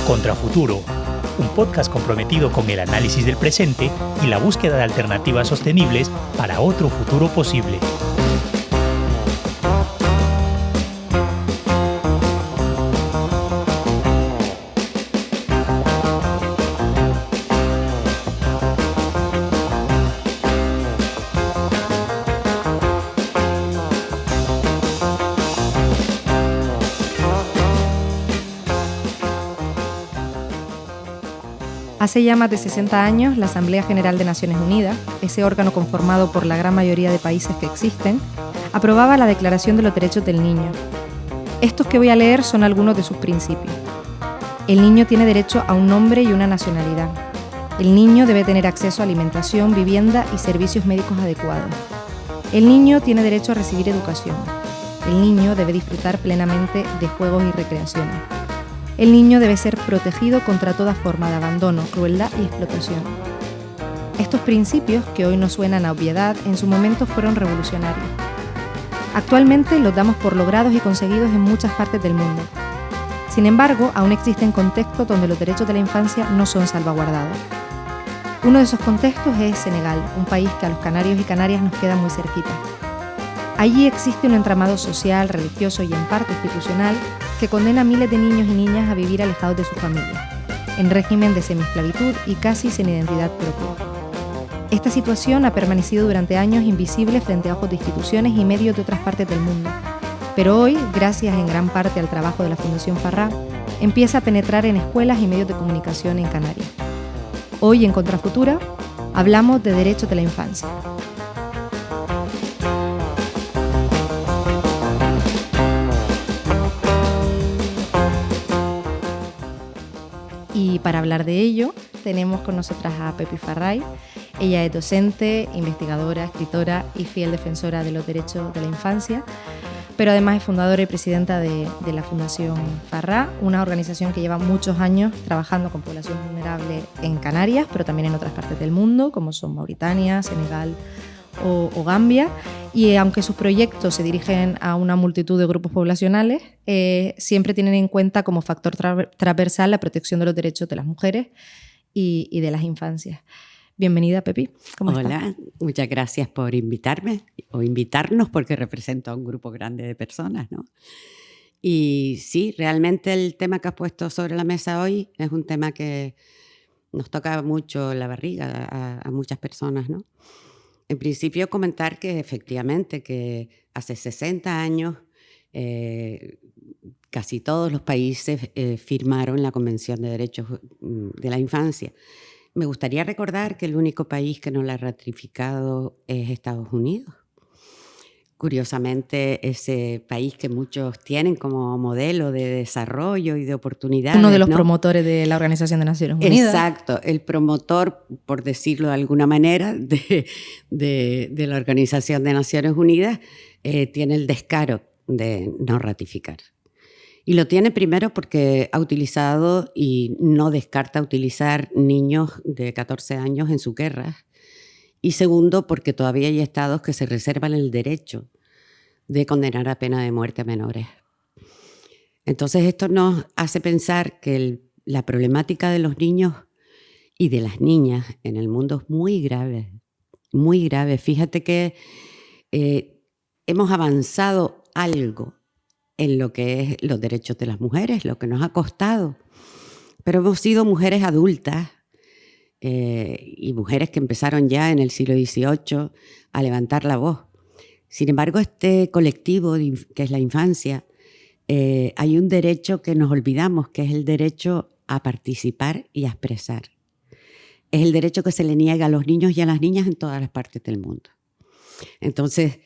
Contrafuturo, un podcast comprometido con el análisis del presente y la búsqueda de alternativas sostenibles para otro futuro posible. Hace ya más de 60 años, la Asamblea General de Naciones Unidas, ese órgano conformado por la gran mayoría de países que existen, aprobaba la Declaración de los Derechos del Niño. Estos que voy a leer son algunos de sus principios. El niño tiene derecho a un nombre y una nacionalidad. El niño debe tener acceso a alimentación, vivienda y servicios médicos adecuados. El niño tiene derecho a recibir educación. El niño debe disfrutar plenamente de juegos y recreaciones. El niño debe ser protegido contra toda forma de abandono, crueldad y explotación. Estos principios, que hoy nos suenan a obviedad, en su momento fueron revolucionarios. Actualmente los damos por logrados y conseguidos en muchas partes del mundo. Sin embargo, aún existen contextos donde los derechos de la infancia no son salvaguardados. Uno de esos contextos es Senegal, un país que a los canarios y canarias nos queda muy cerquita. Allí existe un entramado social, religioso y en parte institucional que condena a miles de niños y niñas a vivir alejados de su familia, en régimen de semiesclavitud y casi sin identidad propia. Esta situación ha permanecido durante años invisible frente a ojos de instituciones y medios de otras partes del mundo, pero hoy, gracias en gran parte al trabajo de la Fundación Farrá, empieza a penetrar en escuelas y medios de comunicación en Canarias. Hoy en Contrafutura hablamos de derechos de la infancia. Y para hablar de ello, tenemos con nosotras a Pepi Farray. Ella es docente, investigadora, escritora y fiel defensora de los derechos de la infancia, pero además es fundadora y presidenta de la Fundación Farrá, una organización que lleva muchos años trabajando con población vulnerable en Canarias, pero también en otras partes del mundo, como son Mauritania, Senegal o Gambia. Y aunque sus proyectos se dirigen a una multitud de grupos poblacionales, siempre tienen en cuenta como factor transversal la protección de los derechos de las mujeres y de las infancias. Bienvenida, Pepi. ¿Cómo estás? Hola, muchas gracias por invitarme o invitarnos porque represento a un grupo grande de personas, ¿no? Y sí, realmente el tema que has puesto sobre la mesa hoy es un tema que nos toca mucho la barriga a muchas personas, ¿no? En principio, comentar que efectivamente que hace 60 años casi todos los países firmaron la Convención de Derechos de la Infancia. Me gustaría recordar que el único país que no la ha ratificado es Estados Unidos. Curiosamente, ese país que muchos tienen como modelo de desarrollo y de oportunidades. Uno de los ¿no? promotores de la Organización de Naciones Unidas. Exacto, el promotor, por decirlo de alguna manera, de la Organización de Naciones Unidas, tiene el descaro de no ratificar. Y lo tiene primero porque ha utilizado y no descarta utilizar niños de 14 años en sus guerras. Y segundo, porque todavía hay estados que se reservan el derecho de condenar a pena de muerte a menores. Entonces esto nos hace pensar que la problemática de los niños y de las niñas en el mundo es muy grave, muy grave. Fíjate que hemos avanzado algo en lo que es los derechos de las mujeres, lo que nos ha costado. Pero hemos sido mujeres adultas y mujeres que empezaron ya en el siglo XVIII a levantar la voz. Sin embargo, este colectivo que es la infancia, hay un derecho que nos olvidamos, que es el derecho a participar y a expresar. Es el derecho que se le niega a los niños y a las niñas en todas las partes del mundo. Entonces,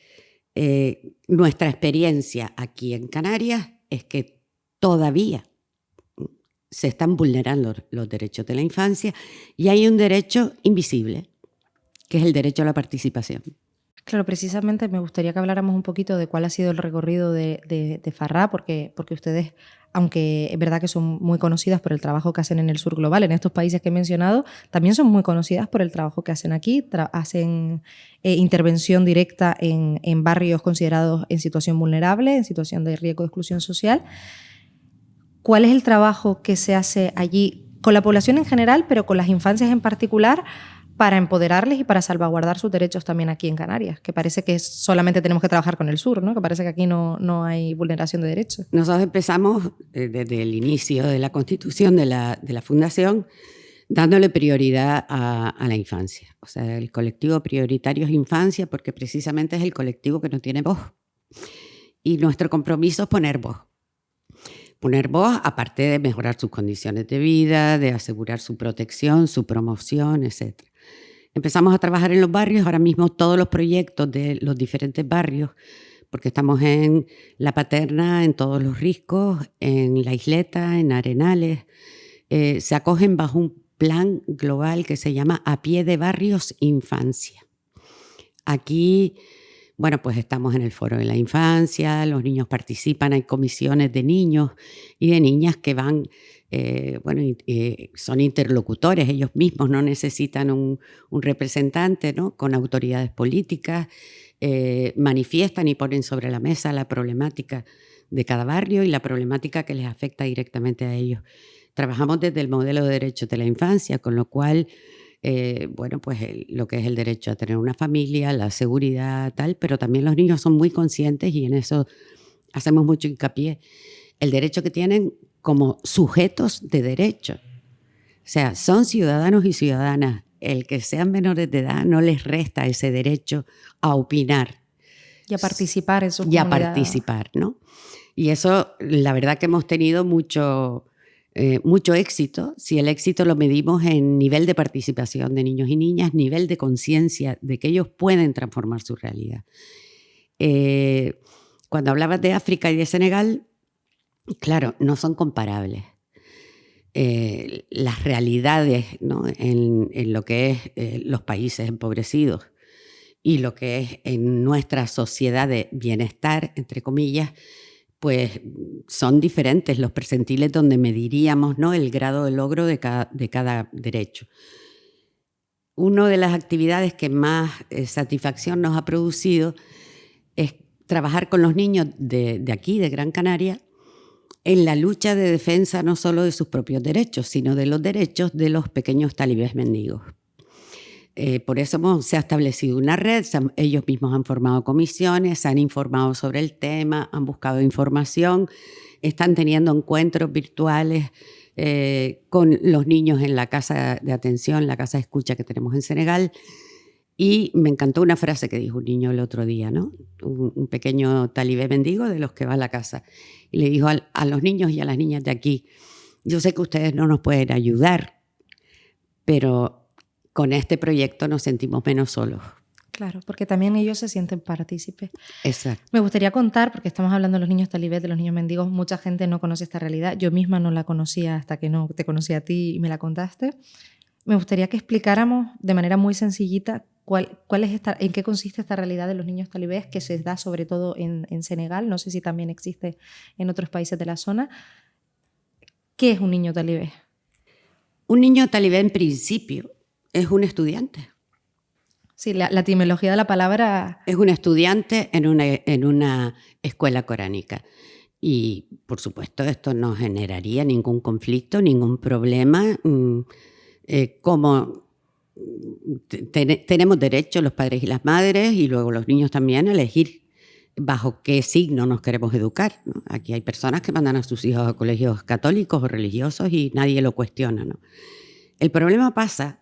nuestra experiencia aquí en Canarias es que todavía se están vulnerando los derechos de la infancia y hay un derecho invisible, que es el derecho a la participación. Claro, precisamente me gustaría que habláramos un poquito de cuál ha sido el recorrido de Farrá, porque ustedes, aunque es verdad que son muy conocidas por el trabajo que hacen en el sur global, en estos países que he mencionado, también son muy conocidas por el trabajo que hacen aquí, hacen intervención directa en barrios considerados en situación vulnerable, en situación de riesgo de exclusión social. ¿cuál es el trabajo que se hace allí con la población en general, pero con las infancias en particular, para empoderarles y para salvaguardar sus derechos también aquí en Canarias? Que parece que solamente tenemos que trabajar con el sur, ¿no? Que parece que aquí no hay vulneración de derechos. Nosotros empezamos desde el inicio de la constitución de la fundación dándole prioridad a la infancia. O sea, el colectivo prioritario es infancia porque precisamente es el colectivo que no tiene voz. Y nuestro compromiso es poner voz. Poner voz, aparte de mejorar sus condiciones de vida, de asegurar su protección, su promoción, etc. Empezamos a trabajar en los barrios, ahora mismo todos los proyectos de los diferentes barrios, porque estamos en La Paterna, en Todos los Riscos, en La Isleta, en Arenales, se acogen bajo un plan global que se llama A Pie de Barrios Infancia. Aquí, bueno, pues estamos en el Foro de la Infancia, los niños participan, hay comisiones de niños y de niñas que van, son interlocutores, ellos mismos no necesitan un representante, ¿no? Con autoridades políticas, manifiestan y ponen sobre la mesa la problemática de cada barrio y la problemática que les afecta directamente a ellos. Trabajamos desde el modelo de derechos de la infancia, con lo cual, lo que es el derecho a tener una familia, la seguridad, tal, pero también los niños son muy conscientes y en eso hacemos mucho hincapié. El derecho que tienen como sujetos de derecho. O sea, son ciudadanos y ciudadanas. El que sean menores de edad no les resta ese derecho a opinar. Y a participar en sus comunidades. Y a participar, ¿no? Y eso, la verdad que hemos tenido mucho éxito, si el éxito lo medimos en nivel de participación de niños y niñas, nivel de conciencia de que ellos pueden transformar su realidad. Cuando hablabas de África y de Senegal, claro, no son comparables. Las realidades, ¿no? en lo que es los países empobrecidos y lo que es en nuestra sociedad de bienestar, entre comillas, pues son diferentes los percentiles donde mediríamos, ¿no? El grado de logro de cada derecho. Una de las actividades que más satisfacción nos ha producido es trabajar con los niños de aquí, de Gran Canaria, en la lucha de defensa no solo de sus propios derechos, sino de los derechos de los pequeños talibés mendigos. Por eso se ha establecido una red, ellos mismos han formado comisiones, se han informado sobre el tema, han buscado información, están teniendo encuentros virtuales con los niños en la casa de atención, la casa de escucha que tenemos en Senegal. Y me encantó una frase que dijo un niño el otro día, ¿no? Un pequeño talibé mendigo de los que va a la casa. Y le dijo a los niños y a las niñas de aquí, yo sé que ustedes no nos pueden ayudar, pero con este proyecto nos sentimos menos solos. Claro, porque también ellos se sienten partícipes. Exacto. Me gustaría contar, porque estamos hablando de los niños talibés, de los niños mendigos, mucha gente no conoce esta realidad. Yo misma no la conocía hasta que no te conocí a ti y me la contaste. Me gustaría que explicáramos de manera muy sencillita en qué consiste esta realidad de los niños talibés, que se da sobre todo en Senegal, no sé si también existe en otros países de la zona. ¿Qué es un niño talibé? Un niño talibé en principio es un estudiante. Sí, la etimología de la palabra... Es un estudiante en una escuela coránica. Y, por supuesto, esto no generaría ningún conflicto, ningún problema. Como tenemos derecho los padres y las madres, y luego los niños también, a elegir bajo qué signo nos queremos educar, ¿no? Aquí hay personas que mandan a sus hijos a colegios católicos o religiosos y nadie lo cuestiona, ¿no? El problema pasa...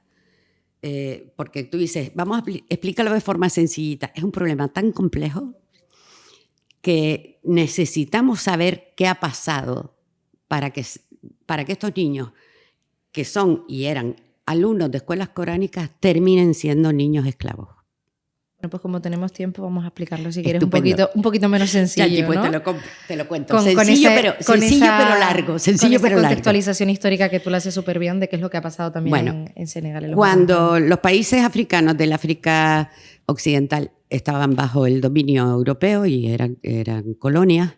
porque tú dices, vamos a explícalo de forma sencillita. Es un problema tan complejo que necesitamos saber qué ha pasado para que estos niños que son y eran alumnos de escuelas coránicas terminen siendo niños esclavos. Bueno, pues como tenemos tiempo, vamos a explicarlo si quieres un poquito menos sencillo. Ya, pues, ¿no? te lo cuento. Sencillo pero largo. Con esa contextualización histórica que tú la haces súper bien de qué es lo que ha pasado también en Senegal. Cuando los países africanos del África Occidental estaban bajo el dominio europeo y eran colonias,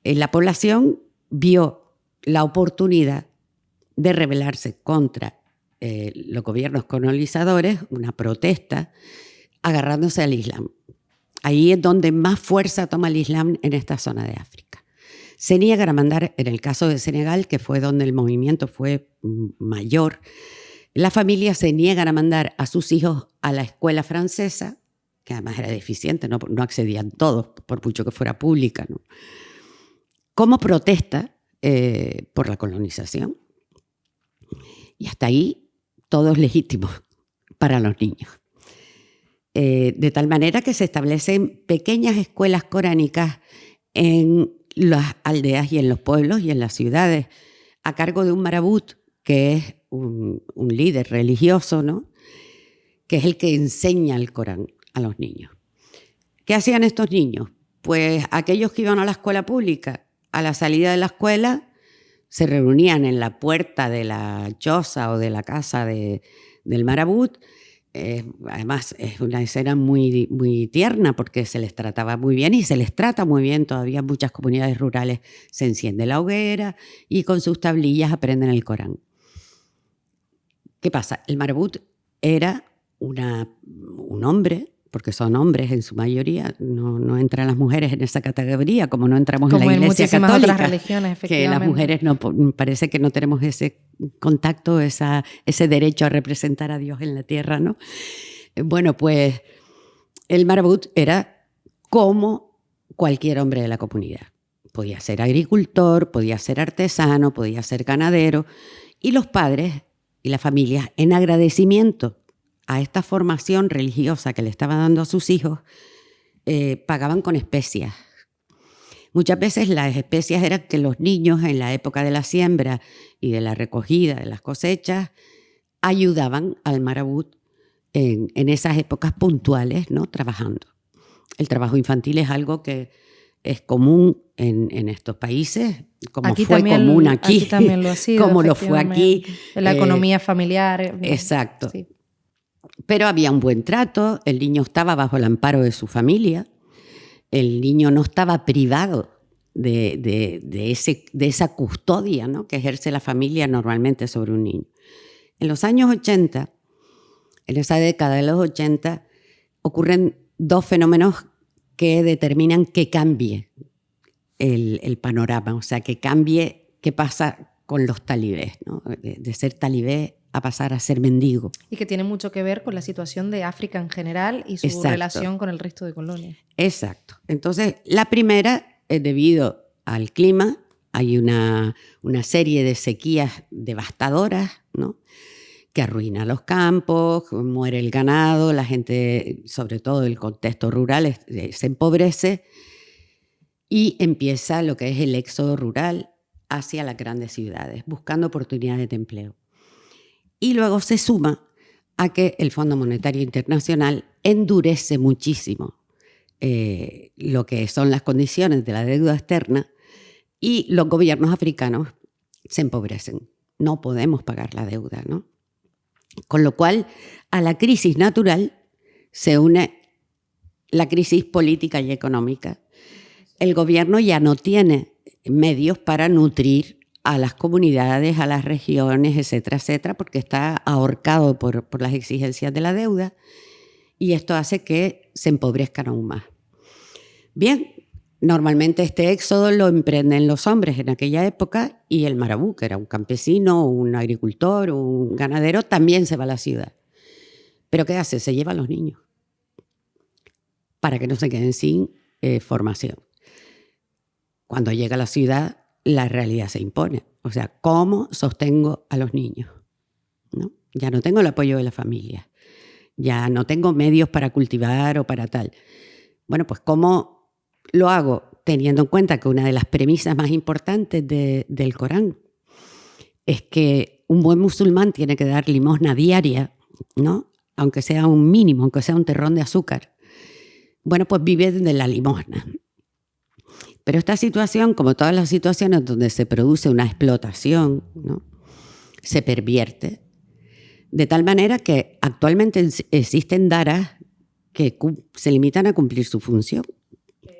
la población vio la oportunidad de rebelarse contra los gobiernos colonizadores, una protesta, agarrándose al Islam. Ahí es donde más fuerza toma el Islam en esta zona de África. se niegan a mandar, en el caso de Senegal, que fue donde el movimiento fue mayor, las familias se niegan a mandar a sus hijos a la escuela francesa, que además era deficiente, no accedían todos, por mucho que fuera pública, ¿no? Como protesta por la colonización. Y hasta ahí todo es legítimo para los niños. De tal manera que se establecen pequeñas escuelas coránicas en las aldeas y en los pueblos y en las ciudades, a cargo de un marabut, que es un líder religioso, ¿no? Que es el que enseña el Corán a los niños. ¿Qué hacían estos niños? Pues aquellos que iban a la escuela pública, a la salida de la escuela, se reunían en la puerta de la choza o de la casa del marabut. Además, es una escena muy, muy tierna porque se les trataba muy bien y se les trata muy bien. Todavía en muchas comunidades rurales se enciende la hoguera y con sus tablillas aprenden el Corán. ¿Qué pasa? El marabut era un hombre, porque son hombres en su mayoría, no entran las mujeres en esa categoría, como no entramos como en la Iglesia Católica. Otras religiones, efectivamente. Que las mujeres no, parece que no tenemos ese contacto, ese derecho a representar a Dios en la tierra, ¿no? Bueno, pues el marabut era como cualquier hombre de la comunidad. Podía ser agricultor, podía ser artesano, podía ser ganadero, y los padres y las familias, en agradecimiento a esta formación religiosa que le estaba dando a sus hijos, pagaban con especias. Muchas veces las especias eran que los niños en la época de la siembra y de la recogida de las cosechas ayudaban al marabut en esas épocas puntuales, ¿no? Trabajando. El trabajo infantil es algo que es común en estos países, como aquí fue también, común aquí, también lo ha sido, como lo fue aquí. En la economía familiar. Exacto. Sí. Pero había un buen trato, el niño estaba bajo el amparo de su familia, el niño no estaba privado de esa custodia, ¿no? Que ejerce la familia normalmente sobre un niño. En los años 80, en esa década de los 80, ocurren dos fenómenos que determinan que cambie el panorama, o sea, que cambie qué pasa con los talibés, ¿no? De ser talibé a pasar a ser mendigo. Y que tiene mucho que ver con la situación de África en general y su Exacto. relación con el resto de colonias. Exacto. Entonces, la primera es debido al clima. Hay una serie de sequías devastadoras, ¿no? Que arruina los campos, muere el ganado, la gente, sobre todo el contexto rural, se empobrece y empieza lo que es el éxodo rural hacia las grandes ciudades, buscando oportunidades de empleo. Y luego se suma a que el Fondo Monetario Internacional endurece muchísimo lo que son las condiciones de la deuda externa y los gobiernos africanos se empobrecen. No podemos pagar la deuda, ¿no? Con lo cual, a la crisis natural se une la crisis política y económica. El gobierno ya no tiene medios para nutrir a las comunidades, a las regiones, etcétera, etcétera, porque está ahorcado por las exigencias de la deuda y esto hace que se empobrezcan aún más. Bien, normalmente este éxodo lo emprenden los hombres en aquella época y el marabú, que era un campesino, un agricultor, un ganadero, también se va a la ciudad. ¿Pero qué hace? Se lleva a los niños para que no se queden sin formación. Cuando llega a la ciudad, la realidad se impone. O sea, ¿cómo sostengo a los niños? ¿No? Ya no tengo el apoyo de la familia. Ya no tengo medios para cultivar o para tal. Bueno, pues ¿cómo lo hago? Teniendo en cuenta que una de las premisas más importantes del Corán es que un buen musulmán tiene que dar limosna diaria, ¿no? Aunque sea un mínimo, aunque sea un terrón de azúcar. Bueno, pues vive de la limosna. Pero esta situación, como todas las situaciones donde se produce una explotación, ¿no? Se pervierte. De tal manera que actualmente existen daras que se limitan a cumplir su función,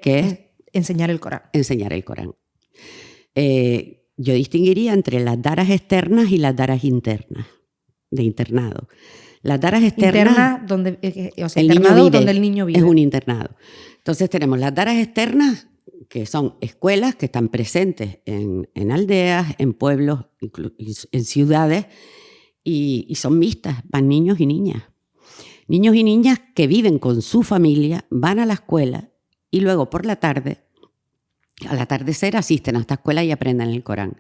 que es enseñar el Corán. Enseñar el Corán. Yo distinguiría entre las daras externas y las daras internas, de internado. Las daras externas... donde, o sea, internado donde el niño vive. Es un internado. Entonces tenemos las daras externas, que son escuelas que están presentes en aldeas, en pueblos, en ciudades, y son mixtas, van niños y niñas. Niños y niñas que viven con su familia, van a la escuela y luego por la tarde, al atardecer, asisten a esta escuela y aprenden el Corán.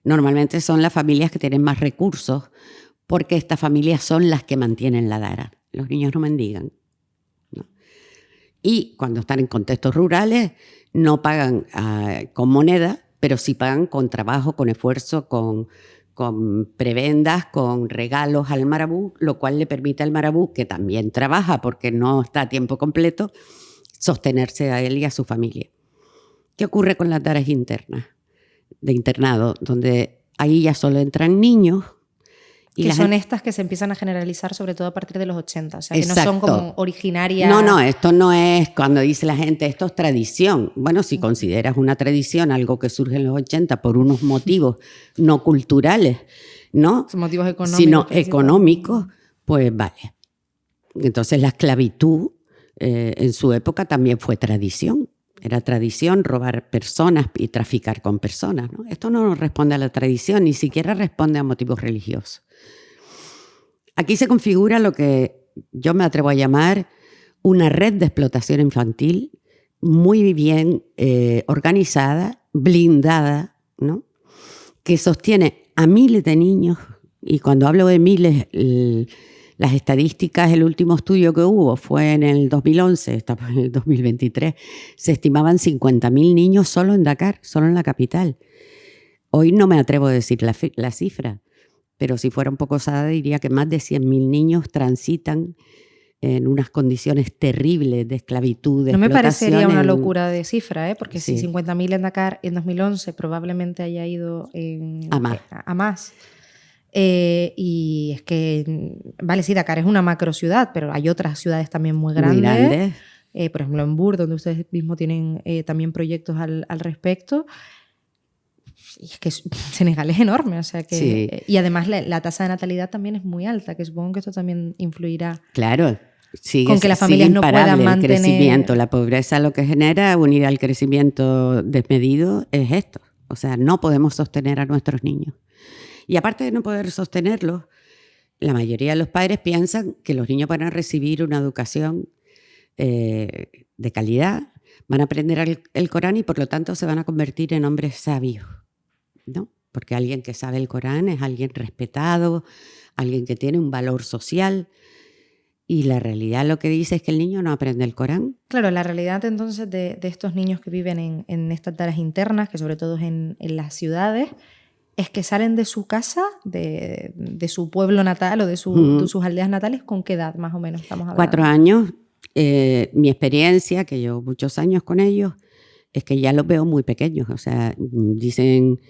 Normalmente son las familias que tienen más recursos porque estas familias son las que mantienen la dara. Los niños no mendigan, ¿no? Y cuando están en contextos rurales no pagan con moneda, pero sí pagan con trabajo, con esfuerzo, con prebendas, con regalos al marabú, lo cual le permite al marabú, que también trabaja porque no está a tiempo completo, sostenerse a él y a su familia. ¿Qué ocurre con las daras internas de internado? Donde ahí ya solo entran niños. Y que son estas que se empiezan a generalizar sobre todo a partir de los 80, o sea, que Exacto. no son como originarias. No, esto no es cuando dice la gente, esto es tradición. Bueno, si consideras una tradición algo que surge en los 80 por unos motivos no culturales, ¿no? Son motivos económicos. Sino económicos, pues vale. Entonces la esclavitud en su época también fue tradición. Era tradición robar personas y traficar con personas, ¿no? Esto no responde a la tradición, ni siquiera responde a motivos religiosos. Aquí se configura lo que yo me atrevo a llamar una red de explotación infantil muy bien organizada, blindada, ¿no? Que sostiene a miles de niños, y cuando hablo de miles, las estadísticas, el último estudio que hubo fue en el 2011, estamos en el 2023, se estimaban 50.000 niños solo en Dakar, solo en la capital. Hoy no me atrevo a decir la cifra, pero si fuera un poco osada diría que más de 100.000 niños transitan en unas condiciones terribles de esclavitud, de no me explotación. parecería una locura de cifra, porque sí. Si 50.000 en Dakar en 2011 probablemente haya ido a más. Y es que, vale, sí, Dakar es una macro ciudad, pero hay otras ciudades también muy grandes. Muy grandes. Por ejemplo, en Bur, donde ustedes mismos tienen también proyectos al respecto. Y es que Senegal es enorme, o sea que, sí. Y además la tasa de natalidad también es muy alta, que supongo que esto también influirá. Claro, con que las familias no puedan mantener el crecimiento. La pobreza lo que genera, unida al crecimiento desmedido, es esto. O sea, no podemos sostener a nuestros niños. Y aparte de no poder sostenerlos, la mayoría de los padres piensan que los niños van a recibir una educación de calidad, van a aprender el Corán y por lo tanto se van a convertir en hombres sabios, ¿no? Porque alguien que sabe el Corán es alguien respetado, alguien que tiene un valor social. Y la realidad lo que dice es que el niño no aprende el Corán. Claro, la realidad entonces de estos niños que viven en estas tareas internas, que sobre todo es en las ciudades, es que salen de su casa, de su pueblo natal o de sus aldeas natales. ¿Con qué edad más o menos estamos hablando? 4 años. Mi experiencia, que llevo muchos años con ellos, es que ya los veo muy pequeños. O sea, dicen,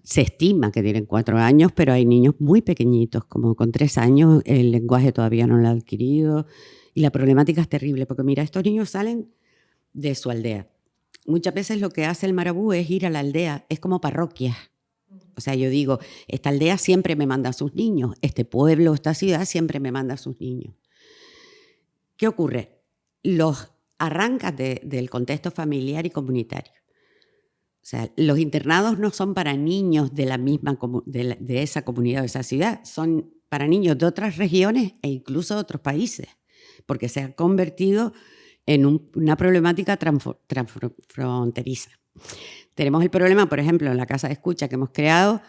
se estima que tienen 4 años, pero hay niños muy pequeñitos, como con 3 años, el lenguaje todavía no lo ha adquirido. Y la problemática es terrible, porque mira, estos niños salen de su aldea. Muchas veces lo que hace el marabú es ir a la aldea, es como parroquia. O sea, yo digo, esta aldea siempre me manda a sus niños, este pueblo, esta ciudad siempre me manda a sus niños. ¿Qué ocurre? Los arrancas del contexto familiar y comunitario. O sea, los internados no son para niños de la misma de esa comunidad o esa ciudad, son para niños de otras regiones e incluso de otros países, porque se ha convertido en una problemática transfronteriza. Tenemos el problema, por ejemplo, en la casa de escucha que hemos creado,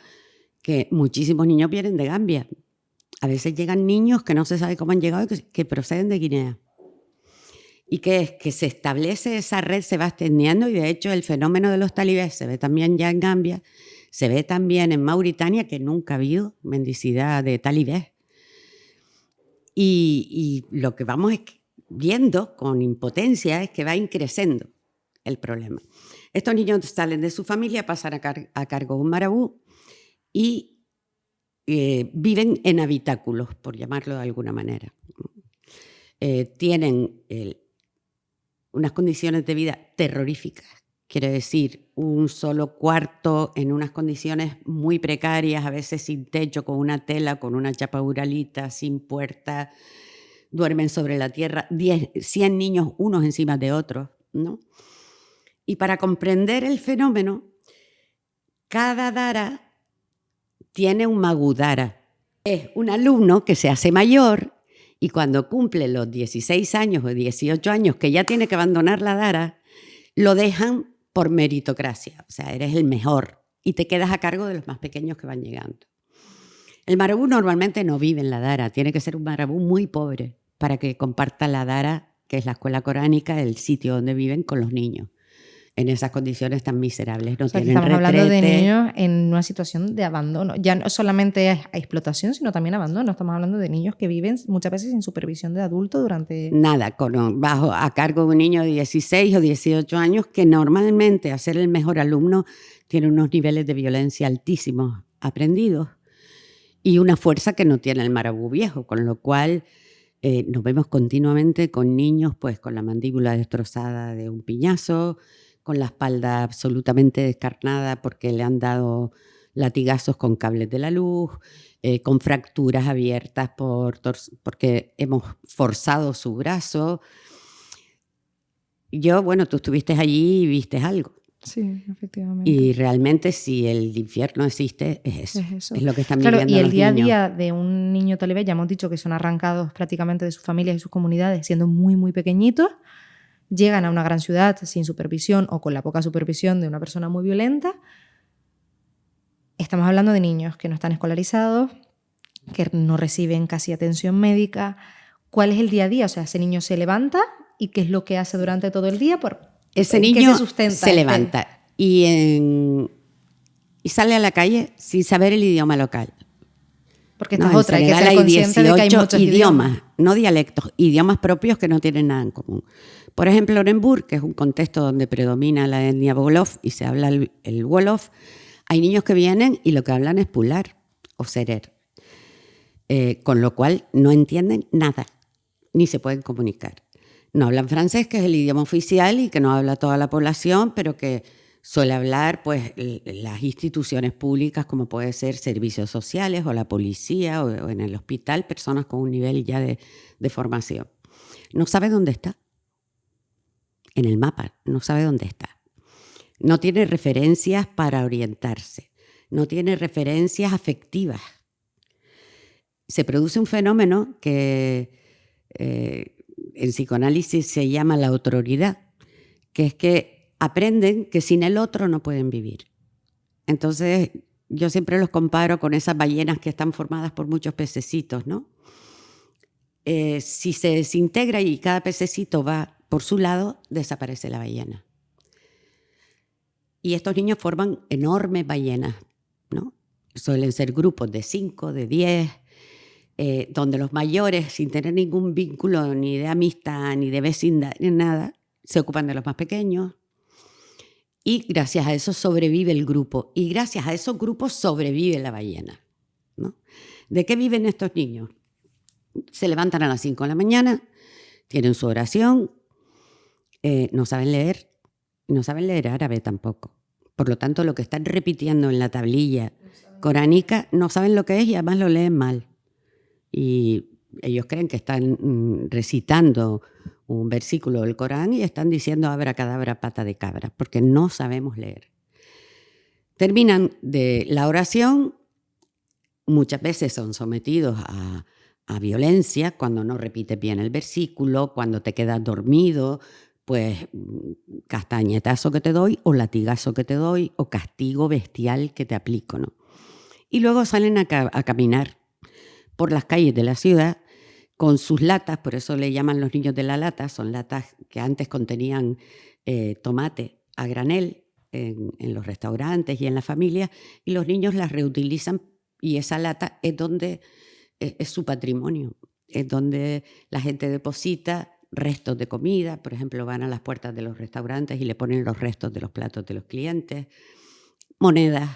que muchísimos niños vienen de Gambia. A veces llegan niños que no se sabe cómo han llegado y que proceden de Guinea. ¿Y qué es? Que se establece esa red, se va extendiendo, y de hecho el fenómeno de los talibés se ve también ya en Gambia, se ve también en Mauritania, que nunca ha habido mendicidad de talibés. Y lo que vamos viendo con impotencia es que va increciendo el problema. Estos niños salen de su familia, pasan a cargo de un marabú y viven en habitáculos, por llamarlo de alguna manera. Tienen unas condiciones de vida terroríficas, quiere decir, un solo cuarto en unas condiciones muy precarias, a veces sin techo, con una tela, con una chapa uralita, sin puerta, duermen sobre la tierra, 100 niños unos encima de otros, ¿no? Y para comprender el fenómeno, cada Dara tiene un Magudara. Es un alumno que se hace mayor y cuando cumple los 16 años o 18 años, que ya tiene que abandonar la Dara, lo dejan por meritocracia. O sea, eres el mejor y te quedas a cargo de los más pequeños que van llegando. El marabú normalmente no vive en la Dara, tiene que ser un marabú muy pobre para que comparta la Dara, que es la escuela coránica, el sitio donde viven con los niños. En esas condiciones tan miserables, no tienen estamos retrete. hablando de niños en una situación de abandono. Ya no solamente es explotación, sino también abandono. Estamos hablando de niños que viven muchas veces sin supervisión de adulto durante... Nada, bajo a cargo de un niño de 16 o 18 años que normalmente, a ser el mejor alumno, tiene unos niveles de violencia altísimos aprendidos y una fuerza que no tiene el marabú viejo, con lo cual nos vemos continuamente con niños pues con la mandíbula destrozada de un piñazo, con la espalda absolutamente descarnada porque le han dado latigazos con cables de la luz, con fracturas abiertas porque hemos forzado su brazo. Bueno, tú estuviste allí y viste algo. Sí, efectivamente. Y realmente si el infierno existe, es eso. Es lo que están viviendo los niños. Y el día a día de un niño talibé, ya hemos dicho que son arrancados prácticamente de sus familias y sus comunidades siendo muy, muy pequeñitos, llegan a una gran ciudad sin supervisión o con la poca supervisión de una persona muy violenta. Estamos hablando de niños que no están escolarizados, que no reciben casi atención médica. ¿Cuál es el día a día? O sea, ese niño se levanta y ¿qué es lo que hace durante todo el día? Ese niño se levanta y sale a la calle sin saber el idioma local. Porque esta es otra, hay que ser consciente de que hay muchos idiomas. No dialectos, idiomas propios que no tienen nada en común. Por ejemplo, Oremburg, que es un contexto donde predomina la etnia Wolof y se habla el Wolof, hay niños que vienen y lo que hablan es pular o serer, con lo cual no entienden nada, ni se pueden comunicar. No hablan francés, que es el idioma oficial y que no habla toda la población, pero que suele hablar pues, las instituciones públicas, como puede ser servicios sociales o la policía o en el hospital, personas con un nivel ya de formación. No sabe dónde está. En el mapa, no sabe dónde está. No tiene referencias para orientarse. No tiene referencias afectivas. Se produce un fenómeno que en psicoanálisis se llama la autoridad, que es que aprenden que sin el otro no pueden vivir. Entonces, yo siempre los comparo con esas ballenas que están formadas por muchos pececitos, ¿no? Si se desintegra y cada pececito va por su lado, desaparece la ballena. Y estos niños forman enormes ballenas, ¿no? Suelen ser grupos de 5, de 10, donde los mayores, sin tener ningún vínculo ni de amistad, ni de vecindad, ni nada, se ocupan de los más pequeños. Y gracias a eso sobrevive el grupo. Y gracias a esos grupos sobrevive la ballena, ¿no? ¿De qué viven estos niños? Se levantan a las 5 de la mañana, tienen su oración, no saben leer árabe tampoco. Por lo tanto, lo que están repitiendo en la tablilla coránica no saben lo que es y además lo leen mal. Y ellos creen que están recitando un versículo del Corán y están diciendo abracadabra, pata de cabra, porque no sabemos leer. Terminan de la oración, muchas veces son sometidos a violencia cuando no repites bien el versículo, cuando te quedas dormido, pues castañetazo que te doy o latigazo que te doy o castigo bestial que te aplico, ¿no? Y luego salen a caminar por las calles de la ciudad con sus latas, por eso le llaman los niños de la lata, son latas que antes contenían tomate a granel en los restaurantes y en la familia, y los niños las reutilizan y esa lata es donde es su patrimonio, es donde la gente deposita restos de comida, por ejemplo, van a las puertas de los restaurantes y le ponen los restos de los platos de los clientes, monedas,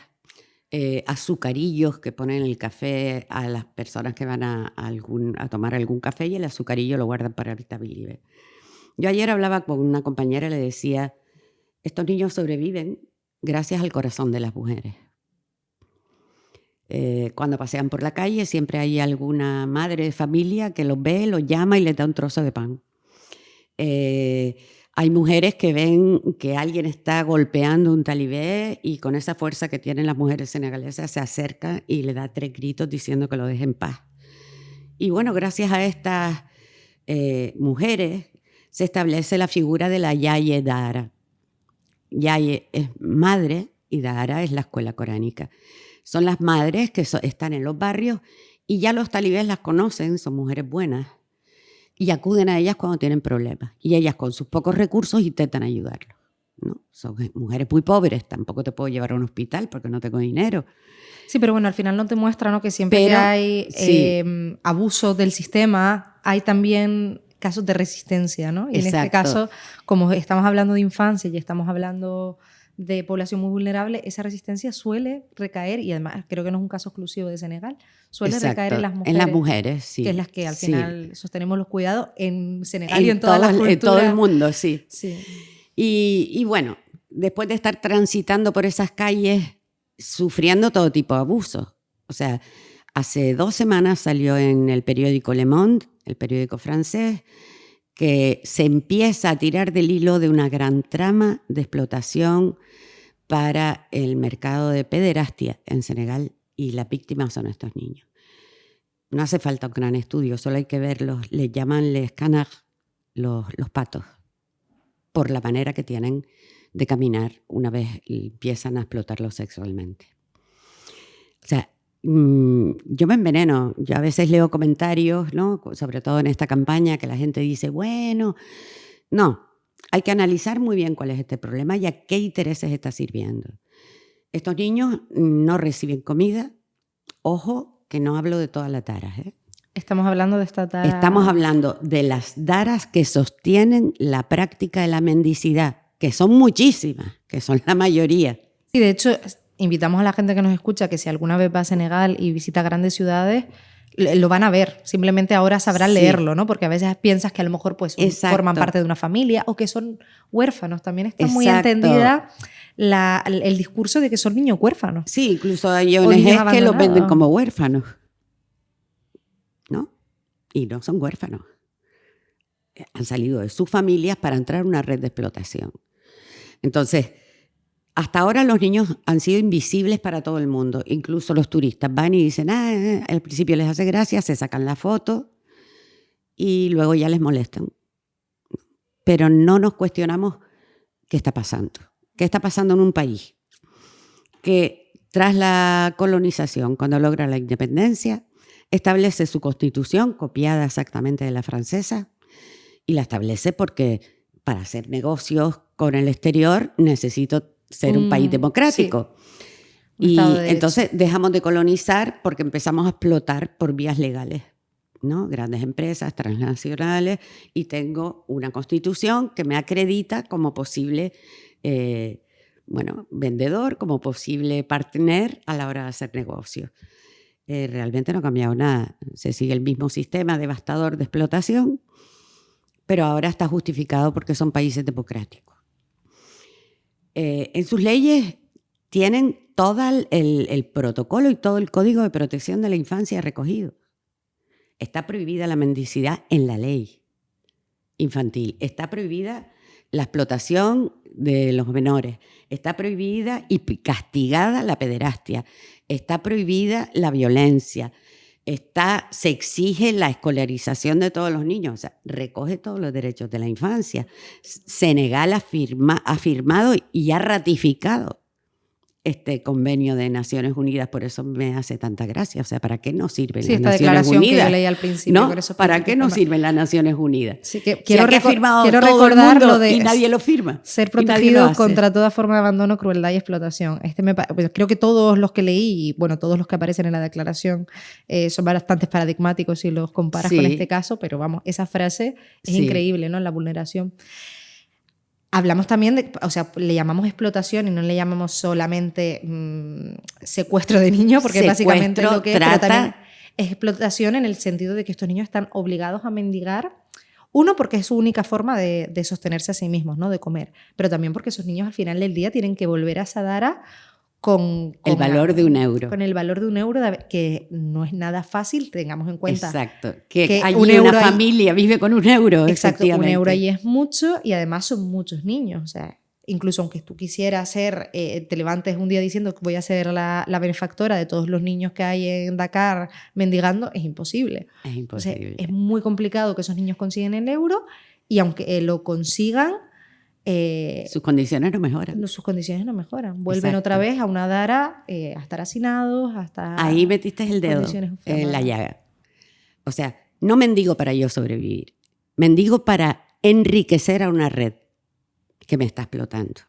azucarillos que ponen el café a las personas que van a tomar algún café y el azucarillo lo guardan para el tablibre. Yo ayer hablaba con una compañera y le decía, estos niños sobreviven gracias al corazón de las mujeres. Cuando pasean por la calle siempre hay alguna madre de familia que los ve, los llama y les da un trozo de pan. Hay mujeres que ven que alguien está golpeando un talibé y con esa fuerza que tienen las mujeres senegalesas se acerca y le da 3 gritos diciendo que lo deje en paz. Y bueno, gracias a estas mujeres se establece la figura de la Yaye Dara. Yaye es madre y Dara es la escuela coránica. Son las madres que están en los barrios y ya los talibés las conocen, son mujeres buenas y acuden a ellas cuando tienen problemas. Y ellas con sus pocos recursos intentan ayudarlos, ¿no? Son mujeres muy pobres, tampoco te puedo llevar a un hospital porque no tengo dinero. Sí, pero bueno, al final no te muestra, ¿no?, que siempre que hay abuso del sistema, hay también casos de resistencia, ¿no? Y en este caso, como estamos hablando de infancia y estamos hablando de población muy vulnerable, esa resistencia suele recaer, y además creo que no es un caso exclusivo de Senegal, suele recaer en las mujeres. En las mujeres, sí. Que es las que al final sostenemos los cuidados en Senegal y en todas las culturas. En todo el mundo, sí. Sí. Y bueno, después de estar transitando por esas calles, sufriendo todo tipo de abusos. O sea, hace 2 semanas salió en el periódico Le Monde, el periódico francés, que se empieza a tirar del hilo de una gran trama de explotación para el mercado de pederastia en Senegal, y las víctimas son estos niños. No hace falta un gran estudio, solo hay que verlos. Les llaman les canards, los patos, por la manera que tienen de caminar una vez empiezan a explotarlos sexualmente. O sea, yo me enveneno. Yo a veces leo comentarios, ¿no?, sobre todo en esta campaña, que la gente dice, bueno, no, hay que analizar muy bien cuál es este problema y a qué intereses está sirviendo. Estos niños no reciben comida. Ojo, que no hablo de todas las daras, ¿eh? Estamos hablando de esta tara. Estamos hablando de las daras que sostienen la práctica de la mendicidad, que son muchísimas, que son la mayoría. Sí, de hecho, invitamos a la gente que nos escucha que si alguna vez va a Senegal y visita grandes ciudades, lo van a ver. Simplemente ahora sabrán leerlo, ¿no? Porque a veces piensas que a lo mejor pues forman parte de una familia o que son huérfanos. También está muy entendida el discurso de que son niños huérfanos. Sí, incluso hay ONGs que los venden como huérfanos, ¿no? Y no son huérfanos. Han salido de sus familias para entrar en una red de explotación. Entonces, hasta ahora los niños han sido invisibles para todo el mundo. Incluso los turistas van y dicen, al principio les hace gracia, se sacan la foto y luego ya les molestan. Pero no nos cuestionamos qué está pasando. ¿Qué está pasando en un país que tras la colonización, cuando logra la independencia, establece su constitución, copiada exactamente de la francesa, y la establece porque para hacer negocios con el exterior necesito ser un país democrático. Sí. Y entonces dejamos de colonizar porque empezamos a explotar por vías legales, ¿no? Grandes empresas transnacionales, y tengo una constitución que me acredita como posible vendedor, como posible partner a la hora de hacer negocios. Realmente no ha cambiado nada. Se sigue el mismo sistema devastador de explotación, pero ahora está justificado porque son países democráticos. En sus leyes tienen todo el protocolo y todo el código de protección de la infancia recogido. Está prohibida la mendicidad en la ley infantil. Está prohibida la explotación de los menores. Está prohibida y castigada la pederastia. Está prohibida la violencia. Se exige la escolarización de todos los niños. O sea, recoge todos los derechos de la infancia. Senegal ha firmado y ha ratificado este convenio de Naciones Unidas, por eso me hace tanta gracia. O sea, ¿para qué nos sirven las Naciones Unidas? Que yo leí al principio. ¿No? Por eso ¿para qué nos sirven las Naciones Unidas? Sí, quiero recordar lo de y nadie lo firma. Ser protegido contra toda forma de abandono, crueldad y explotación. Creo que todos los que leí, y bueno, todos los que aparecen en la declaración son bastante paradigmáticos si los comparas con este caso, pero vamos, esa frase es increíble, ¿no? La vulneración. Hablamos también de, o sea, le llamamos explotación y no le llamamos solamente secuestro de niños, porque básicamente lo que es, pero también es explotación en el sentido de que estos niños están obligados a mendigar. Uno, porque es su única forma de sostenerse a sí mismos, ¿no? De comer. Pero también porque esos niños al final del día tienen que volver a esa dara el valor de €1. Con el valor de €1, que no es nada fácil, tengamos en cuenta. Exacto, que allí un euro una familia vive con €1. Exacto, €1 ahí es mucho y además son muchos niños. O sea, incluso aunque tú quisieras te levantes un día diciendo que voy a ser la benefactora de todos los niños que hay en Dakar mendigando, es imposible. Es imposible. O sea, es muy complicado que esos niños consigan el euro y aunque lo consigan, sus condiciones no mejoran. Sus condiciones no mejoran. Vuelven Exacto. otra vez a una Dara a estar hacinados, hasta... Ahí metiste el dedo en la llaga. O sea, no mendigo para yo sobrevivir. Mendigo para enriquecer a una red que me está explotando.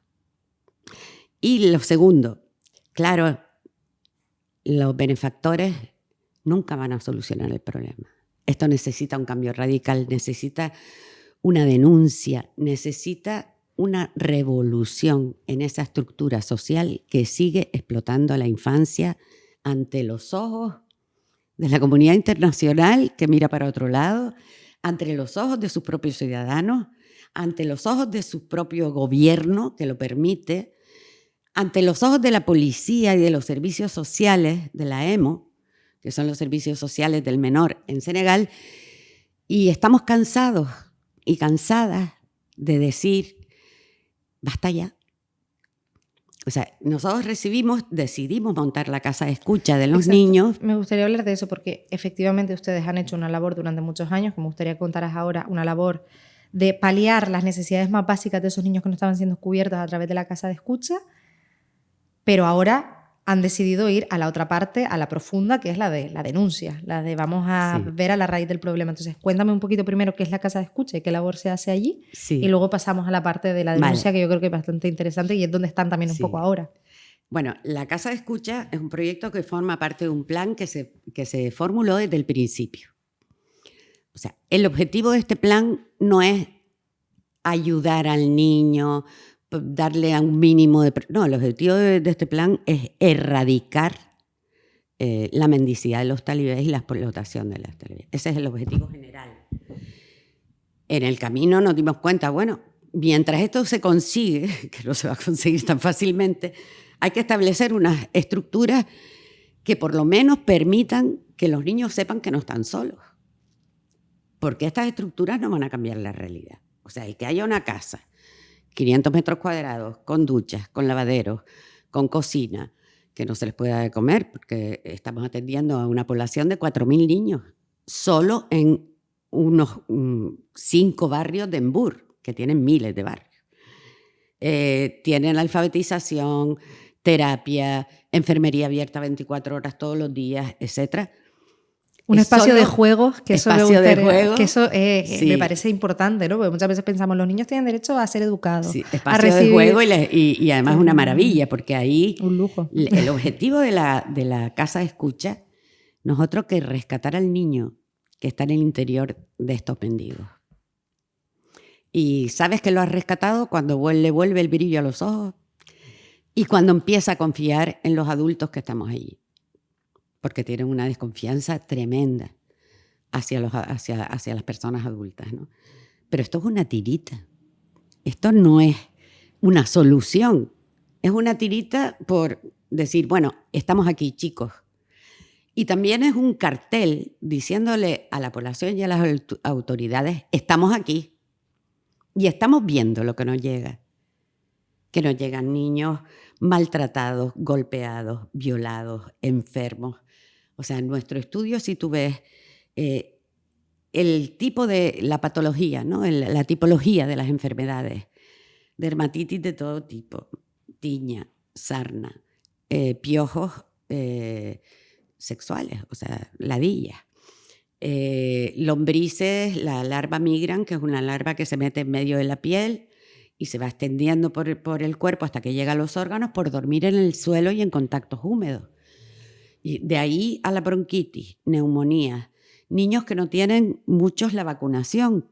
Y lo segundo, claro, los benefactores nunca van a solucionar el problema. Esto necesita un cambio radical, necesita una denuncia, necesita una revolución en esa estructura social que sigue explotando a la infancia ante los ojos de la comunidad internacional que mira para otro lado, ante los ojos de sus propios ciudadanos, ante los ojos de su propio gobierno que lo permite, ante los ojos de la policía y de los servicios sociales de la EMO, que son los servicios sociales del menor en Senegal, y estamos cansados y cansadas de decir, basta ya. O sea, nosotros decidimos montar la casa de escucha de los niños. Me gustaría hablar de eso porque efectivamente ustedes han hecho una labor durante muchos años, que me gustaría que contaras ahora, una labor de paliar las necesidades más básicas de esos niños que no estaban siendo cubiertos a través de la casa de escucha, pero ahora han decidido ir a la otra parte, a la profunda, que es la de la denuncia, la de vamos a ver a la raíz del problema. Entonces, cuéntame un poquito primero qué es la casa de escucha y qué labor se hace allí, y luego pasamos a la parte de la denuncia, que yo creo que es bastante interesante y es donde están también un poco ahora. Bueno, la casa de escucha es un proyecto que forma parte de un plan que se formuló desde el principio. O sea, el objetivo de este plan no es ayudar al niño, darle a un mínimo de... No, el objetivo de este plan es erradicar la mendicidad de los talibés y la explotación de los talibés. Ese es el objetivo general. En el camino nos dimos cuenta, bueno, mientras esto se consigue, que no se va a conseguir tan fácilmente, hay que establecer unas estructuras que por lo menos permitan que los niños sepan que no están solos. Porque estas estructuras no van a cambiar la realidad. O sea, el que haya una casa 500 metros cuadrados, con duchas, con lavaderos, con cocina, que no se les puede dar de comer, porque estamos atendiendo a una población de 4.000 niños, solo en unos 5 barrios de Embur, que tienen miles de barrios. Tienen alfabetización, terapia, enfermería abierta 24 horas todos los días, etc. Un espacio de juegos, que eso, me parece importante, ¿no? Porque muchas veces pensamos, los niños tienen derecho a ser educados. Sí, espacio de juego y además una maravilla, porque ahí un lujo. El objetivo de la casa de escucha, nosotros que rescatar al niño que está en el interior de estos mendigos. Y sabes que lo has rescatado cuando le vuelve el brillo a los ojos y cuando empieza a confiar en los adultos que estamos allí. Porque tienen una desconfianza tremenda hacia las personas adultas, ¿no? Pero esto es una tirita. Esto no es una solución. Es una tirita por decir, bueno, estamos aquí, chicos. Y también es un cartel diciéndole a la población y a las autoridades, estamos aquí y estamos viendo lo que nos llega. Que nos llegan niños maltratados, golpeados, violados, enfermos. O sea, en nuestro estudio, si tú ves el tipo de la patología, ¿no? La tipología de las enfermedades, dermatitis de todo tipo, tiña, sarna, piojos sexuales, o sea, ladillas, lombrices, la larva migran, que es una larva que se mete en medio de la piel y se va extendiendo por el cuerpo hasta que llega a los órganos por dormir en el suelo y en contactos húmedos. Y de ahí a la bronquitis, neumonía, niños que no tienen muchos la vacunación,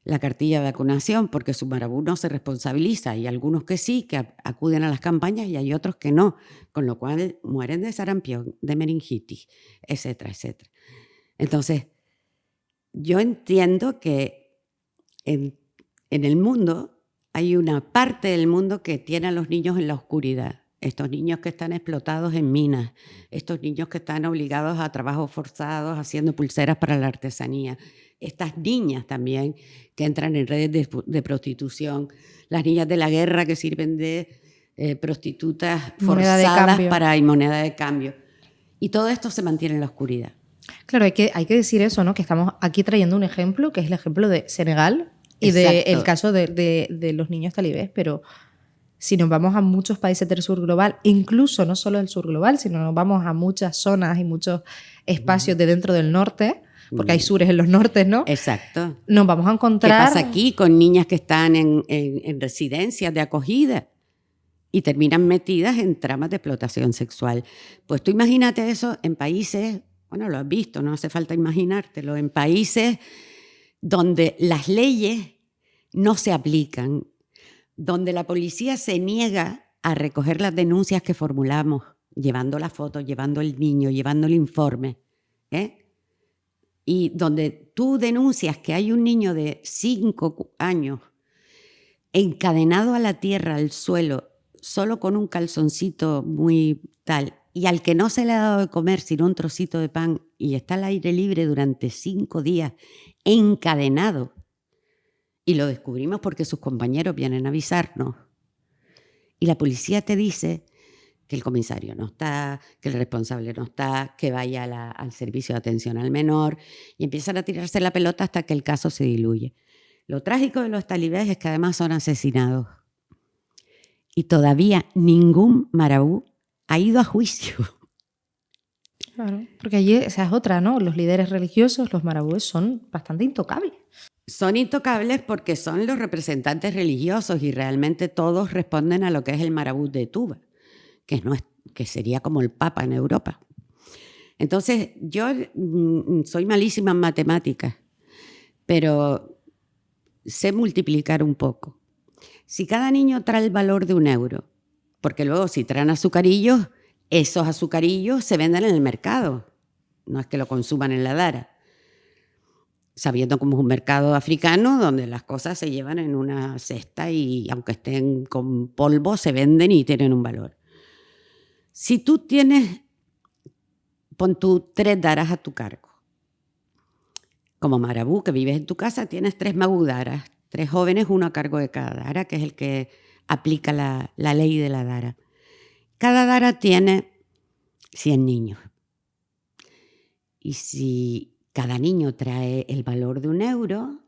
la cartilla de vacunación, porque su marabú no se responsabiliza. Hay algunos que sí, que acuden a las campañas y hay otros que no, con lo cual mueren de sarampión, de meningitis, etcétera, etcétera. Entonces, yo entiendo que en el mundo hay una parte del mundo que tiene a los niños en la oscuridad, estos niños que están explotados en minas, estos niños que están obligados a trabajos forzados haciendo pulseras para la artesanía, estas niñas también que entran en redes de prostitución, las niñas de la guerra que sirven de prostitutas forzadas y moneda de cambio. Y todo esto se mantiene en la oscuridad. Claro, hay que decir eso, ¿no? Que estamos aquí trayendo un ejemplo, que es el ejemplo de Senegal y del caso de los niños talibés, pero si nos vamos a muchos países del sur global, incluso no solo del sur global, sino nos vamos a muchas zonas y muchos espacios de dentro del norte, porque hay sures en los nortes, ¿no? Exacto. Nos vamos a encontrar... ¿Qué pasa aquí con niñas que están en residencias de acogida y terminan metidas en tramas de explotación sexual? Pues tú imagínate eso en países, bueno, lo has visto, no hace falta imaginártelo, en países donde las leyes no se aplican, donde la policía se niega a recoger las denuncias que formulamos, llevando la foto, llevando el niño, llevando el informe, y donde tú denuncias que hay un niño de 5 años encadenado a la tierra, al suelo, solo con un calzoncito muy tal, y al que no se le ha dado de comer sino un trocito de pan, y está al aire libre durante 5 días, encadenado, y lo descubrimos porque sus compañeros vienen a avisarnos, y la policía te dice que el comisario no está, que el responsable no está, que vaya al servicio de atención al menor, y empiezan a tirarse la pelota hasta que el caso se diluye. Lo trágico de los talibés es que además son asesinados. Y todavía ningún marabú ha ido a juicio. Claro, porque allí esa es otra, ¿no? Los líderes religiosos, los marabúes, son bastante intocables. Son intocables porque son los representantes religiosos y realmente todos responden a lo que es el marabú de Touba, que sería como el Papa en Europa. Entonces, yo soy malísima en matemáticas, pero sé multiplicar un poco. Si cada niño trae el valor de 1 euro, porque luego si traen azucarillos, esos azucarillos se venden en el mercado, no es que lo consuman en la Dara, sabiendo cómo es un mercado africano donde las cosas se llevan en una cesta y aunque estén con polvo se venden y tienen un valor. Si tú tienes, pon tú 3 daras a tu cargo, como marabú que vives en tu casa, tienes 3 magudaras, 3 jóvenes, 1 a cargo de cada dara, que es el que aplica la ley de la dara. Cada dara tiene 100 niños. Y si cada niño trae el valor de 1 euro,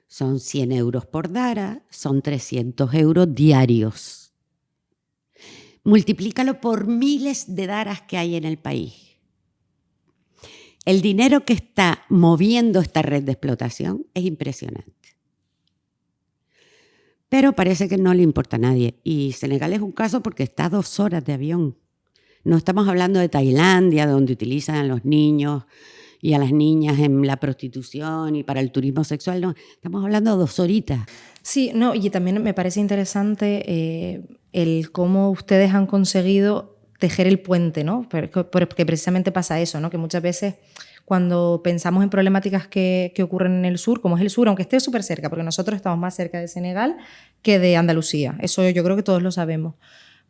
son 100 euros por dara, son 300 euros diarios. Multiplícalo por miles de daras que hay en el país. El dinero que está moviendo esta red de explotación es impresionante. Pero parece que no le importa a nadie. Y Senegal es un caso porque está a 2 horas de avión. No estamos hablando de Tailandia, donde utilizan a los niños y a las niñas en la prostitución y para el turismo sexual. No, estamos hablando de 2 horitas. Sí, no, y también me parece interesante el cómo ustedes han conseguido tejer el puente, ¿no? Porque precisamente pasa eso, ¿no? Que muchas veces cuando pensamos en problemáticas que ocurren en el sur, como es el sur, aunque esté súper cerca, porque nosotros estamos más cerca de Senegal que de Andalucía, eso yo creo que todos lo sabemos.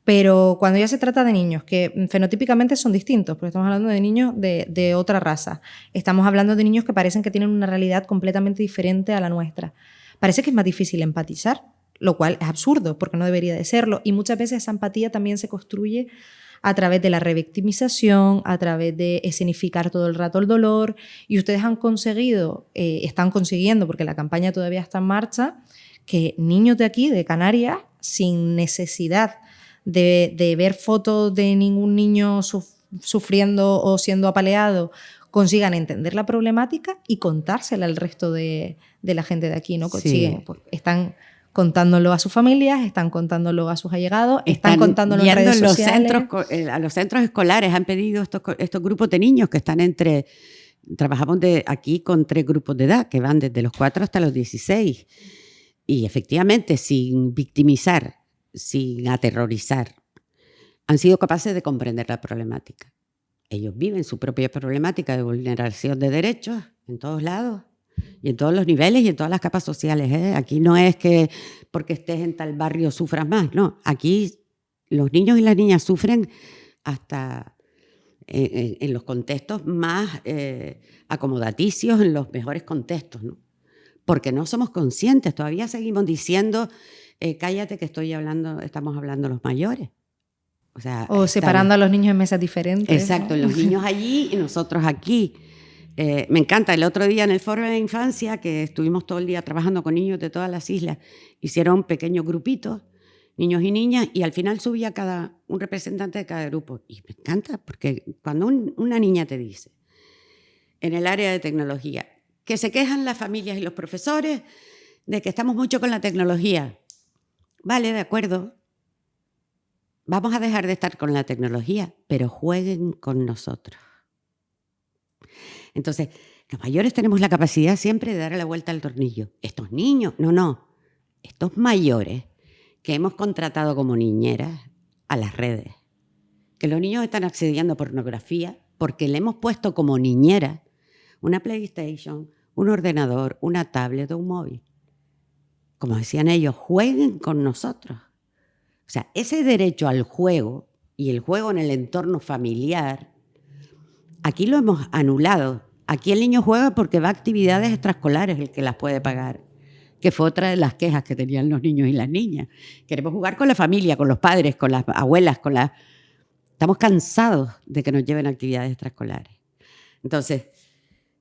Pero cuando ya se trata de niños que fenotípicamente son distintos, porque estamos hablando de niños de otra raza, estamos hablando de niños que parecen que tienen una realidad completamente diferente a la nuestra, parece que es más difícil empatizar, lo cual es absurdo porque no debería de serlo, y muchas veces esa empatía también se construye a través de la revictimización, a través de escenificar todo el rato el dolor, y ustedes han conseguido, están consiguiendo, porque la campaña todavía está en marcha, que niños de aquí, de Canarias, sin necesidad de ver fotos de ningún niño sufriendo o siendo apaleado, consigan entender la problemática y contársela al resto de la gente de aquí, ¿no? Consiguen, sí. Están contándolo a sus familias, están contándolo a sus allegados, están contándolo en redes sociales. A los centros escolares han pedido estos grupos de niños que están trabajamos aquí con 3 grupos de edad que van desde los 4 hasta los 16 y efectivamente sin victimizar, sin aterrorizar, han sido capaces de comprender la problemática. Ellos viven su propia problemática de vulneración de derechos en todos lados y en todos los niveles y en todas las capas sociales. Aquí no es que porque estés en tal barrio sufras más, no. Aquí los niños y las niñas sufren hasta en los contextos más acomodaticios, en los mejores contextos, ¿no? Porque no somos conscientes, todavía seguimos diciendo, cállate que estamos hablando los mayores. O separando a los niños en mesas diferentes. Exacto, ¿no? Los niños allí y nosotros aquí. Me encanta, el otro día en el Foro de la Infancia, que estuvimos todo el día trabajando con niños de todas las islas, hicieron pequeños grupitos, niños y niñas, y al final subía un representante de cada grupo. Y me encanta, porque cuando una niña te dice, en el área de tecnología, que se quejan las familias y los profesores de que estamos mucho con la tecnología. Vale, de acuerdo. Vamos a dejar de estar con la tecnología, pero jueguen con nosotros. Entonces, los mayores tenemos la capacidad siempre de darle la vuelta al tornillo. Estos niños, no. Estos mayores que hemos contratado como niñeras a las redes, que los niños están accediendo a pornografía porque le hemos puesto como niñera una PlayStation, un ordenador, una tablet o un móvil. Como decían ellos, jueguen con nosotros. O sea, ese derecho al juego y el juego en el entorno familiar, aquí lo hemos anulado. Aquí el niño juega porque va a actividades extraescolares, el que las puede pagar, que fue otra de las quejas que tenían los niños y las niñas. Queremos jugar con la familia, con los padres, con las abuelas, Estamos cansados de que nos lleven a actividades extraescolares. Entonces,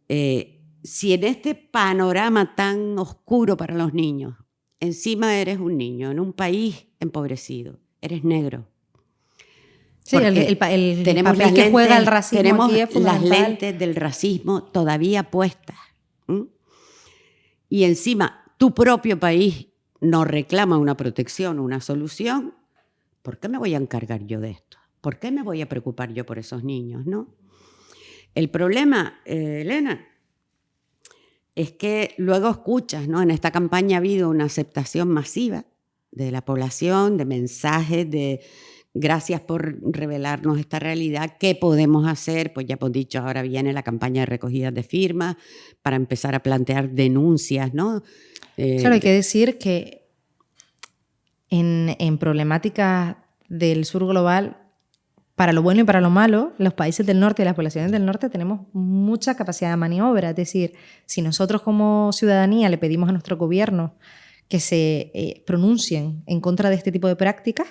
si en este panorama tan oscuro para los niños, encima eres un niño en un país empobrecido, eres negro. Sí, el papel que juega el racismo tenemos aquí es fundamental. las lentes del racismo todavía puestas. Y encima tu propio país nos reclama una protección, una solución. ¿Por qué me voy a encargar yo de esto? ¿Por qué me voy a preocupar yo por esos niños, no? El problema, Elena, es que luego escuchas, ¿no? En esta campaña ha habido una aceptación masiva de la población, de mensajes, de gracias por revelarnos esta realidad, ¿qué podemos hacer? Pues ya hemos dicho, ahora viene la campaña de recogidas de firmas para empezar a plantear denuncias, ¿no? Claro, hay que decir que en problemáticas del sur global, para lo bueno y para lo malo, los países del norte y las poblaciones del norte tenemos mucha capacidad de maniobra. Es decir, si nosotros como ciudadanía le pedimos a nuestro gobierno que se pronuncien en contra de este tipo de prácticas,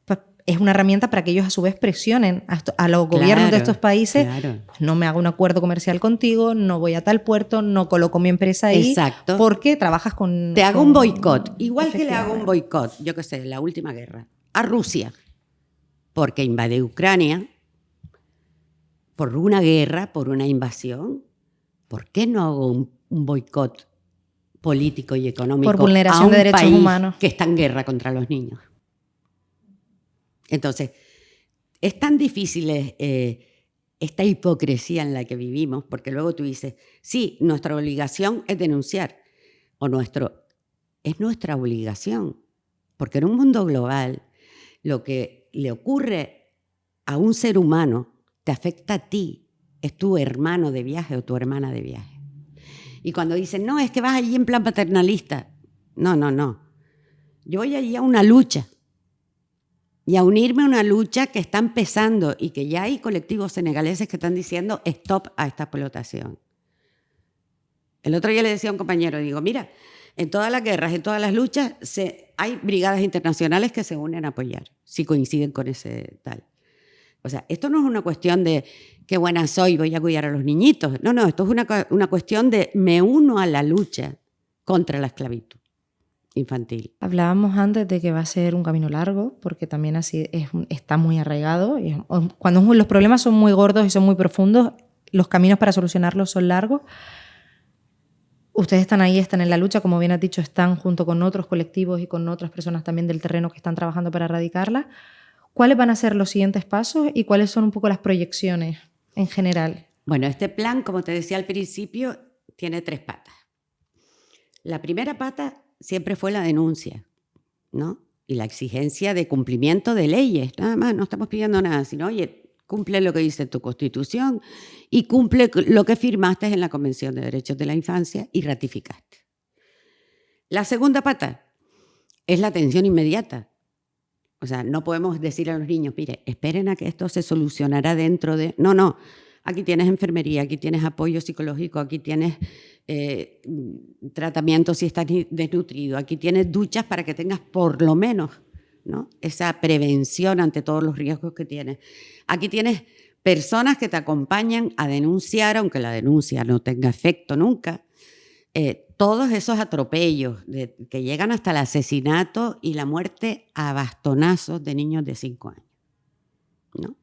pues es una herramienta para que ellos a su vez presionen a los gobiernos de estos países. Claro. Pues no me hago un acuerdo comercial contigo, no voy a tal puerto, no coloco mi empresa ahí. Exacto. Porque trabajas con... Te hago un boicot. Igual que le hago un boicot, yo qué sé, la última guerra, a Rusia. Porque invade Ucrania, por una guerra, por una invasión. ¿Por qué no hago un boicot político y económico por vulneración de derechos humanos que está en guerra contra los niños? Entonces, es tan difícil esta hipocresía en la que vivimos, porque luego tú dices, sí, nuestra obligación es denunciar, es nuestra obligación, porque en un mundo global lo que le ocurre a un ser humano te afecta a ti, es tu hermano de viaje o tu hermana de viaje. Y cuando dicen, no, es que vas allí en plan paternalista. No. Yo voy allí a una lucha y a unirme a una lucha que está empezando y que ya hay colectivos senegaleses que están diciendo stop a esta explotación. El otro día le decía a un compañero, digo, mira, en todas las guerras, en todas las luchas, hay brigadas internacionales que se unen a apoyar, si coinciden con ese tal. O sea, esto no es una cuestión de qué buena soy, voy a cuidar a los niñitos. No, esto es una cuestión de me uno a la lucha contra la esclavitud infantil. Hablábamos antes de que va a ser un camino largo, porque también así está muy arraigado. Cuando los problemas son muy gordos y son muy profundos, los caminos para solucionarlos son largos. Ustedes están ahí, están en la lucha, como bien has dicho, están junto con otros colectivos y con otras personas también del terreno que están trabajando para erradicarla. ¿Cuáles van a ser los siguientes pasos y cuáles son un poco las proyecciones en general? Bueno, este plan, como te decía al principio, tiene 3 patas. La primera pata siempre fue la denuncia, ¿no? Y la exigencia de cumplimiento de leyes. Nada más, no estamos pidiendo nada, sino, oye, cumple lo que dice tu Constitución y cumple lo que firmaste en la Convención de Derechos de la Infancia y ratificaste. La segunda pata es la atención inmediata. O sea, no podemos decir a los niños, mire, esperen a que esto se solucionará dentro de... No, aquí tienes enfermería, aquí tienes apoyo psicológico, aquí tienes tratamiento si estás desnutrido, aquí tienes duchas para que tengas por lo menos, ¿no?, esa prevención ante todos los riesgos que tienes. Aquí tienes personas que te acompañan a denunciar, aunque la denuncia no tenga efecto nunca, todos esos atropellos que llegan hasta el asesinato y la muerte a bastonazos de niños de 5 años, ¿no?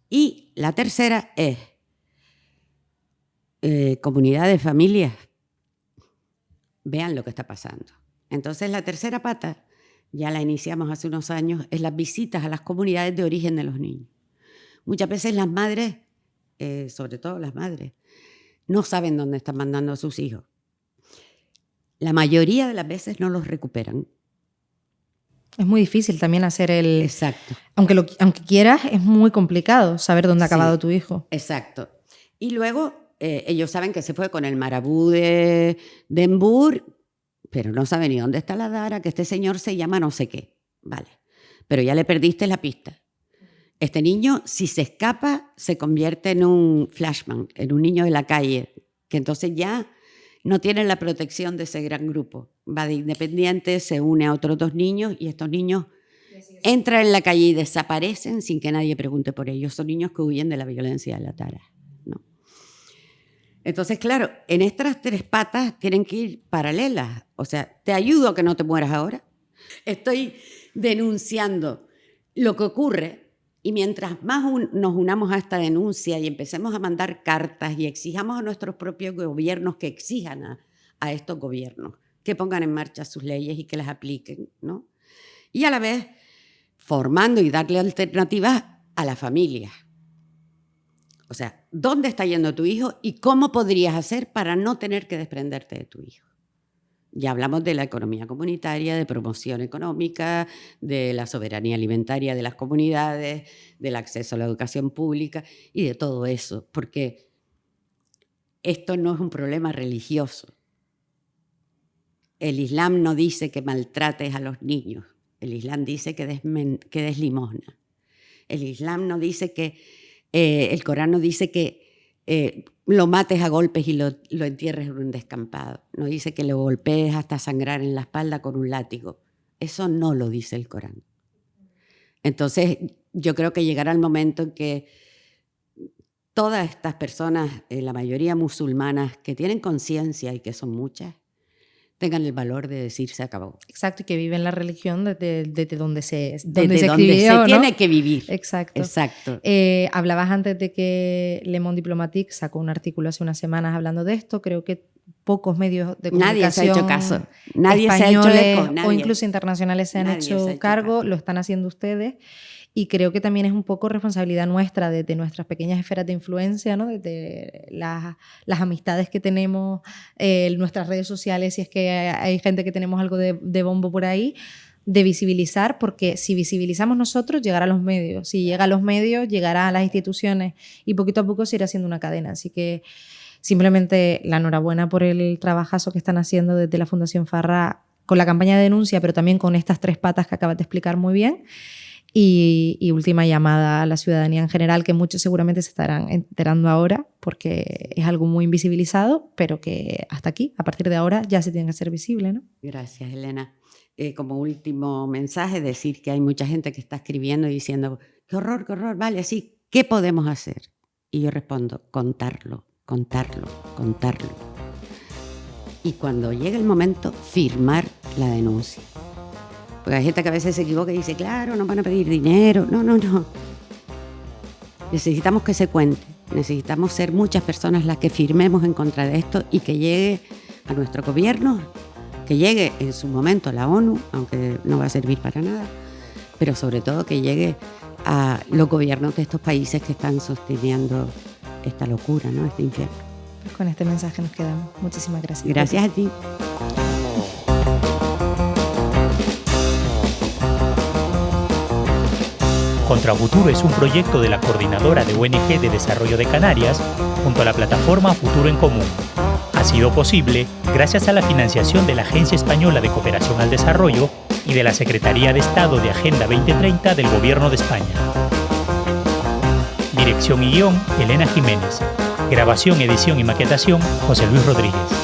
Y la tercera es comunidad de familias. Vean lo que está pasando. Entonces, la tercera pata, ya la iniciamos hace unos años, es las visitas a las comunidades de origen de los niños. Muchas veces las madres, sobre todo las madres, no saben dónde están mandando a sus hijos. La mayoría de las veces no los recuperan. Es muy difícil también hacer el... Exacto. Aunque quieras, es muy complicado saber dónde ha acabado tu hijo. Exacto. Y luego ellos saben que se fue con el marabú de Embur, pero no saben ni dónde está la Dara, que este señor se llama no sé qué. Vale. Pero ya le perdiste la pista. Este niño, si se escapa, se convierte en un flashman, en un niño de la calle, que entonces ya no tiene la protección de ese gran grupo. Va de independiente, se une a otros 2 niños y estos niños entran en la calle y desaparecen sin que nadie pregunte por ellos. Son niños que huyen de la violencia de la Dara, ¿no? Entonces, claro, en estas 3 patas tienen que ir paralelas. O sea, te ayudo a que no te mueras ahora. Estoy denunciando lo que ocurre. Y mientras más nos unamos a esta denuncia y empecemos a mandar cartas y exijamos a nuestros propios gobiernos que exijan a estos gobiernos que pongan en marcha sus leyes y que las apliquen, ¿no? Y a la vez formando y darle alternativas a las familias. O sea, ¿dónde está yendo tu hijo y cómo podrías hacer para no tener que desprenderte de tu hijo? Ya hablamos de la economía comunitaria, de promoción económica, de la soberanía alimentaria de las comunidades, del acceso a la educación pública y de todo eso, porque esto no es un problema religioso. El Islam no dice que maltrates a los niños, el Islam dice que des limosna. El Islam no dice que, el Corán no dice que lo mates a golpes y lo entierres en un descampado. No dice que lo golpees hasta sangrar en la espalda con un látigo. Eso no lo dice el Corán. Entonces, yo creo que llegará el momento en que todas estas personas, la mayoría musulmanas, que tienen conciencia y que son muchas, tengan el valor de decir se acabó. Exacto, y que viven la religión desde donde se tiene que vivir. Exacto. Exacto. Hablabas antes de que Le Monde Diplomatique sacó un artículo hace unas semanas hablando de esto. Creo que pocos medios de comunicación nadie se ha hecho caso. Nadie se ha hecho eco. O incluso internacionales se han hecho cargo. Lo están haciendo ustedes. Y creo que también es un poco responsabilidad nuestra, desde nuestras pequeñas esferas de influencia, ¿no? Desde las amistades que tenemos, nuestras redes sociales, si es que hay gente que tenemos algo de bombo por ahí, de visibilizar, porque si visibilizamos nosotros, llegará a los medios. Si llega a los medios, llegará a las instituciones y poquito a poco se irá haciendo una cadena. Así que simplemente la enhorabuena por el trabajazo que están haciendo desde la Fundación Farra con la campaña de denuncia, pero también con estas 3 patas que acabas de explicar muy bien. Y última llamada a la ciudadanía en general, que muchos seguramente se estarán enterando ahora porque es algo muy invisibilizado, pero que hasta aquí, a partir de ahora, ya se tiene que hacer visible, ¿no? Gracias, Elena. Como último mensaje, decir que hay mucha gente que está escribiendo y diciendo qué horror, vale, sí, ¿qué podemos hacer? Y yo respondo, contarlo. Y cuando llegue el momento, firmar la denuncia. Porque hay gente que a veces se equivoca y dice, claro, nos van a pedir dinero. No. Necesitamos que se cuente. Necesitamos ser muchas personas las que firmemos en contra de esto y que llegue a nuestro gobierno, que llegue en su momento a la ONU, aunque no va a servir para nada, pero sobre todo que llegue a los gobiernos de estos países que están sosteniendo esta locura, ¿no? Este infierno. Pues con este mensaje nos quedamos. Muchísimas gracias. Gracias a ti. Contrafuturo es un proyecto de la Coordinadora de ONG de Desarrollo de Canarias junto a la plataforma Futuro en Común. Ha sido posible gracias a la financiación de la Agencia Española de Cooperación al Desarrollo y de la Secretaría de Estado de Agenda 2030 del Gobierno de España. Dirección y guión, Elena Jiménez. Grabación, edición y maquetación, José Luis Rodríguez.